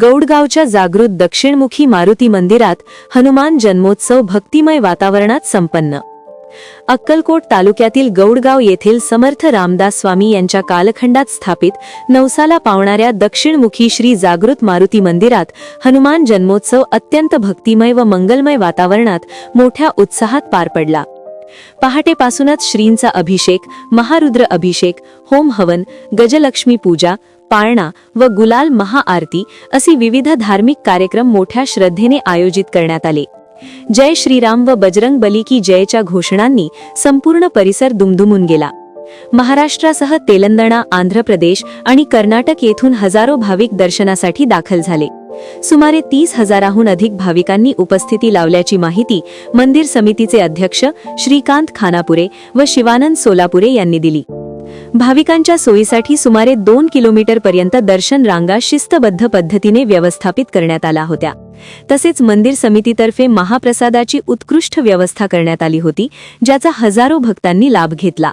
गौडगावच्या जागृत दक्षिणमुखी मारुती मंदिरात हनुमान जन्मोत्सव भक्तिमय वातावरणात संपन्न। अक्कलकोट तालुक्यातील गौडगाव येथील समर्थ रामदास स्वामी यांच्या कालखंडात स्थापित नवसाला पावणाऱ्या दक्षिणमुखी श्री जागृत मारुती मंदिरात हनुमान जन्मोत्सव अत्यंत भक्तिमय व मंगलमय वातावरणात मोठ्या उत्साहात पार पडला। पहाटेपासूनच श्रींचा अभिषेक, महारुद्र अभिषेक, होम हवन, गजलक्ष्मी पूजा, पाळणा व गुलाल महाआरती अशी विविध धार्मिक कार्यक्रम मोठ्या श्रद्धेने आयोजित करण्यात आले। जय श्रीराम व बजरंग बली की जयच्या घोषणांनी संपूर्ण परिसर दुमदुमून गेला। महाराष्ट्रासह तेलंगणा, आंध्र प्रदेश आणि कर्नाटक येथून हजारो भाविक दर्शनासाठी दाखल झाले। सुमारे 30,000हून अधिक भाविकांनी उपस्थिती लावल्याची माहिती मंदिर समितीचे अध्यक्ष श्रीकांत खानापुरे व शिवानंद सोलापुरे यांनी दिली। भाविकांच्या सोयीसाठी सुमारे 2 किलोमीटर पर्यंत दर्शन रांगा शिस्तबद्ध पद्धतीने व्यवस्थापित करण्यात आल्या होत्या। तसेच मंदिर समितीतर्फे महाप्रसादाची उत्कृष्ट व्यवस्था करण्यात आली होती, ज्याचा हजारो भक्तांनी लाभ घेतला।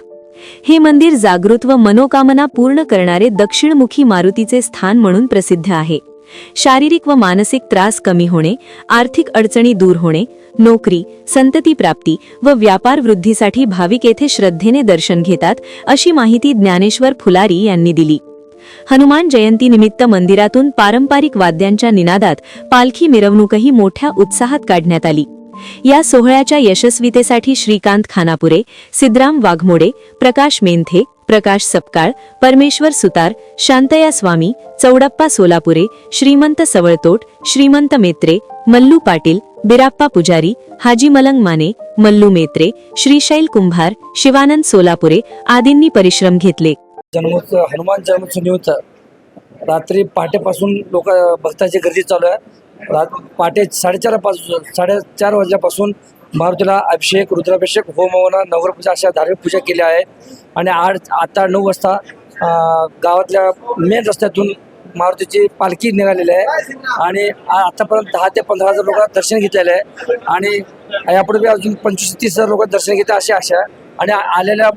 हे मंदिर जागृत व मनोकामना पूर्ण करणारे दक्षिणमुखी मारुतीचे स्थान म्हणून प्रसिद्ध आहे। शारीरिक व मानसिक त्रास कमी होणे, आर्थिक अडचणी दूर होणे, नोकरी, संतती प्राप्ती व व्यापार वृद्धीसाठी भाविक येथे श्रद्धेने दर्शन घेतात, अशी माहिती ज्ञानेश्वर फुलारी यांनी दिली। हनुमान जयंती निमित्त मंदिरातून पारंपरिक वाद्यांच्या निनादात पालखी मिरवणूकही मोठ्या उत्साहात काढण्यात आली। या सोहळ्याच्या यशस्वीतेसाठी श्रीकांत खानापुरे, सिद्धराम वाघमोडे, प्रकाश मेंथे, प्रकाश सपकाळ, परमेश्वर सुतार, शांतया स्वामी, चौडप्पा सोलापुरे, श्रीमंत सवळतोट, श्रीमंत मेत्रे, मल्लू पाटील, बिराप्पा पुजारी, हाजी मलंग माने, मल्लू मेत्रे, श्रीशैल कुंभार, शिवानंद सोलापुरे आदींनी परिश्रम घेतले। हनुमान जन्मोत्सव निमित्त रात्री पहाटेपासून लोक भक्तांची गर्दी चालू आहे। पहाटे 4:30 वाजल्यापासून मारुतीला अभिषेक, रुद्राभिषेक, होमहवन, नवरपूजा अशा धार्मिक पूजा केल्या आहेत। आणि आता 9 वाजता गावातल्या मेन रस्त्यातून मारुतीची पालखी निघालेली आहे आणि आतापर्यंत 10 ते 15,000 लोक दर्शन घेतलेले आहे आणि यापुढे अजून 25-30,000 लोक दर्शन घेतात अशी आशा आहे। आणि आलेल्या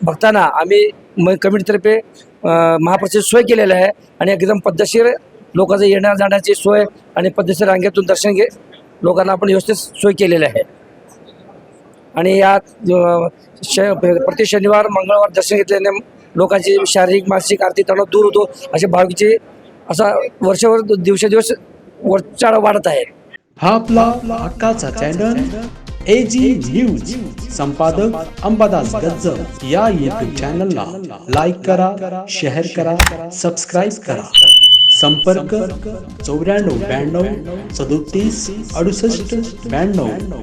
भक्तांना आम्ही कमिटीतर्फे महाप्रसाद सोय केलेली आहे आणि एकदम पद्धतशीर लोकांचं येण्या जाण्याची सोय आणि पद्धतशीर रांगेतून दर्शन लोकांना आपण व्यवस्थित सोय केलेली आहे। आणि या प्रति शनिवार मंगळवार दर्शन घेतल्याने लोकांची शारीरिक मानसिक आर्थिक तणाव दूर होतो, असे भाविकांची असा वर्षभर दिवसेदिवस चढ वाढत आहे। हा आपला हक्काचा चॅनल AG न्यूज, संपादक अंबादास गज्जर या YouTube चॅनलला लाईक करा, शेअर करा, सबस्क्राईब करा। संपर्क 94 92 37 68 92।